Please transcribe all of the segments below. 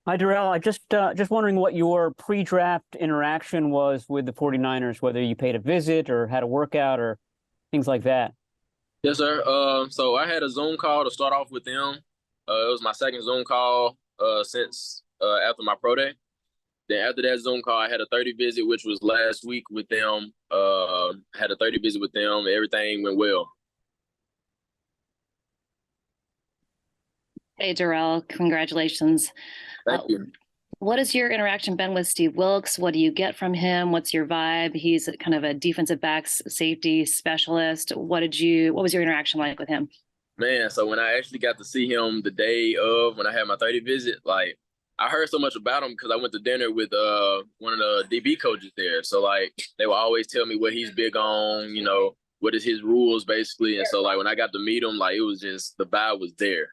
Hi, Darrell. I just wondering what your pre-draft interaction was with the 49ers, whether you paid a visit or had a workout or things like that. Yes, sir. So I had a Zoom call to start off with them. It was my second Zoom call since after my pro day. Then after that Zoom call, I had a 30 visit, which was last week with them. Had a 30 visit with them. Everything went well. Hey, Darrell, congratulations. Thank Uh, you. what has your interaction been with Steve Wilkes? What do you get from him? What's your vibe? He's kind of a defensive backs safety specialist. What was your interaction like with him? Man, so when I actually got to see him the day of when I had my 30 visit, like I heard so much about him because I went to dinner with one of the DB coaches there. So like they would always tell me what he's big on, what is his rules basically. And so like when I got to meet him, like it was just the vibe was there.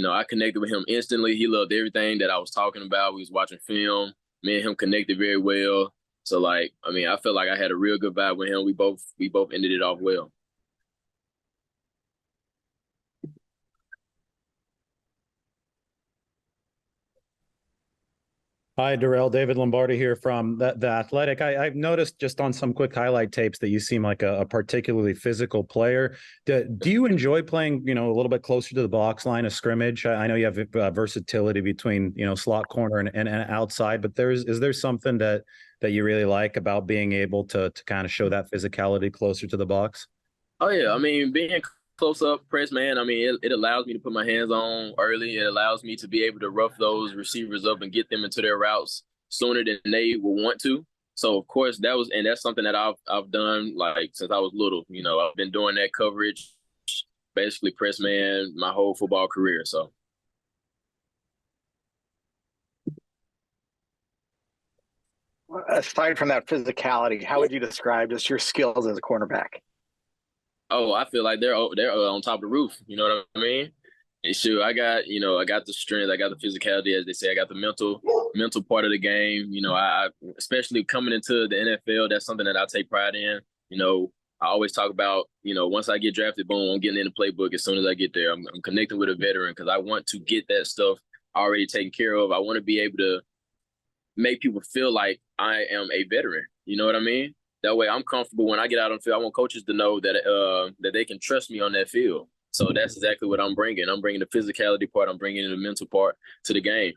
I connected with him instantly. He loved everything that I was talking about. We was watching film. Me and him connected very well. So like, I mean, I felt like I had a real good vibe with him. We both ended it off well. Hi, Darrell. David Lombardi here from the Athletic. I've noticed just on some quick highlight tapes that you seem like a particularly physical player. Do you enjoy playing, a little bit closer to the box line of scrimmage? I know you have versatility between, slot corner and outside, but is there something that you really like about being able to kind of show that physicality closer to the box? Oh yeah, I mean, being close up press man, I mean, it allows me to put my hands on early. It allows me to be able to rough those receivers up and get them into their routes sooner than they will want to. So of course that's something that I've done like since I was little. I've been doing that coverage, basically press man my whole football career. So Aside from that physicality, how would you describe just your skills as a cornerback? oh, I feel like they're on top of the roof. You know what I mean? And sure, I got the strength, I got the physicality, as they say, I got the mental part of the game. I especially coming into the NFL, that's something that I take pride in. I always talk about, once I get drafted, boom, I'm getting in the playbook as soon as I get there. I'm connecting with a veteran because I want to get that stuff already taken care of. I want to be able to make people feel like I am a veteran. You know what I mean? That way I'm comfortable when I get out on the field. I want coaches to know that they can trust me on that field. So that's exactly what I'm bringing. I'm bringing the physicality part. I'm bringing the mental part to the game.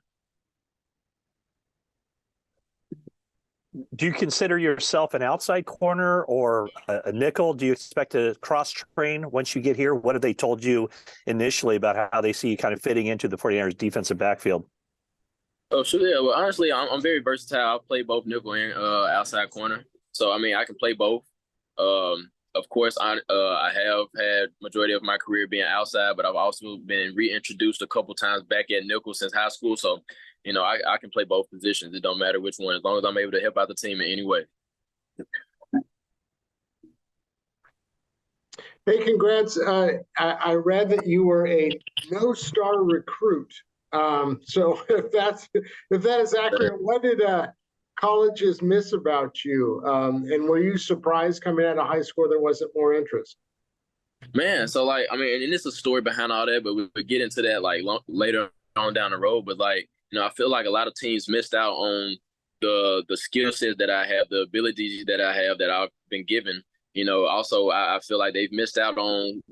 Do you consider yourself an outside corner or a nickel? Do you expect to cross train once you get here? What have they told you initially about how they see you kind of fitting into the 49ers defensive backfield? Oh, sure. Yeah. Well, honestly, I'm very versatile. I play both nickel and outside corner. So, I mean, I can play both. Of course, I have had majority of my career being outside, but I've also been reintroduced a couple times back at nickel since high school. So, I can play both positions. It don't matter which one, as long as I'm able to help out the team in any way. Hey, congrats. I read that you were a no-star recruit. So if that is accurate, what did colleges miss about you? And were you surprised coming out of high school there wasn't more interest? Man, so like, I mean, and it's a story behind all that, but we get into that like later on down the road. But like, I feel like a lot of teams missed out on the skill sets that I have, the abilities that I have that I've been given. Also I feel like they've missed out on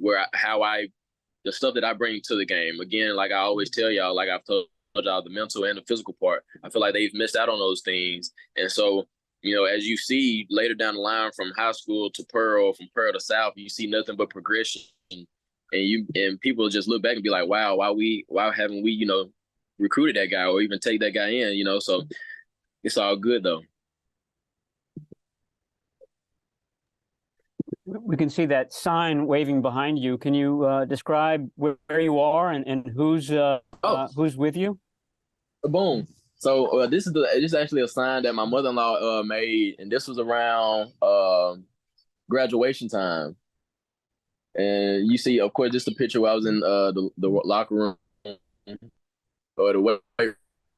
the stuff that I bring to the game. Again, like I always tell y'all, like I've told y'all, the mental and the physical part. I feel like they've missed out on those things, and so as you see later down the line from high school to Pearl, from Pearl to South, you see nothing but progression. And people just look back and be like, wow, why haven't we, recruited that guy or even take that guy in, so it's all good though. We can see that sign waving behind you. Can you describe where you are and who's with you? Boom. So this is actually a sign that my mother-in-law made, and this was around graduation time. And you see, of course, just a picture where I was in the locker room or the way.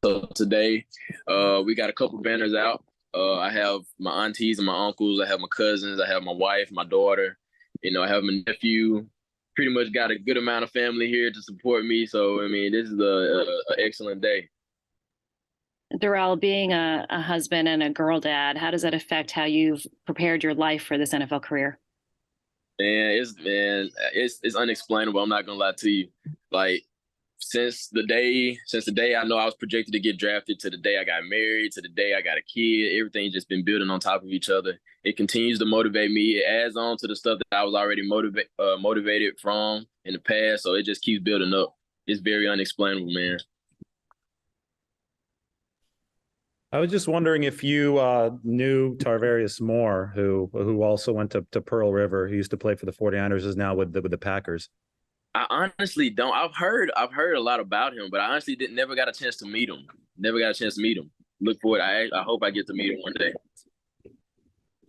So today, we got a couple banners out. I have my aunties and my uncles. I have my cousins. I have my wife, my daughter. I have my nephew. Pretty much got a good amount of family here to support me. So I mean, this is a excellent day. Darrell, being a husband and a girl dad, how does that affect how you've prepared your life for this NFL career? It's unexplainable. I'm not gonna lie to you. Like since the day I know I was projected to get drafted to the day I got married to the day I got a kid, everything just been building on top of each other. It continues to motivate me. It adds on to the stuff that I was already motivated from in the past. So it just keeps building up. It's very unexplainable, man. I was just wondering if you knew Tarvarius Moore, who also went to Pearl River. He used to play for the 49ers, is now with the Packers. I honestly don't. I've heard a lot about him, but I honestly never got a chance to meet him. Never got a chance to meet him. Look forward. I hope I get to meet him one day.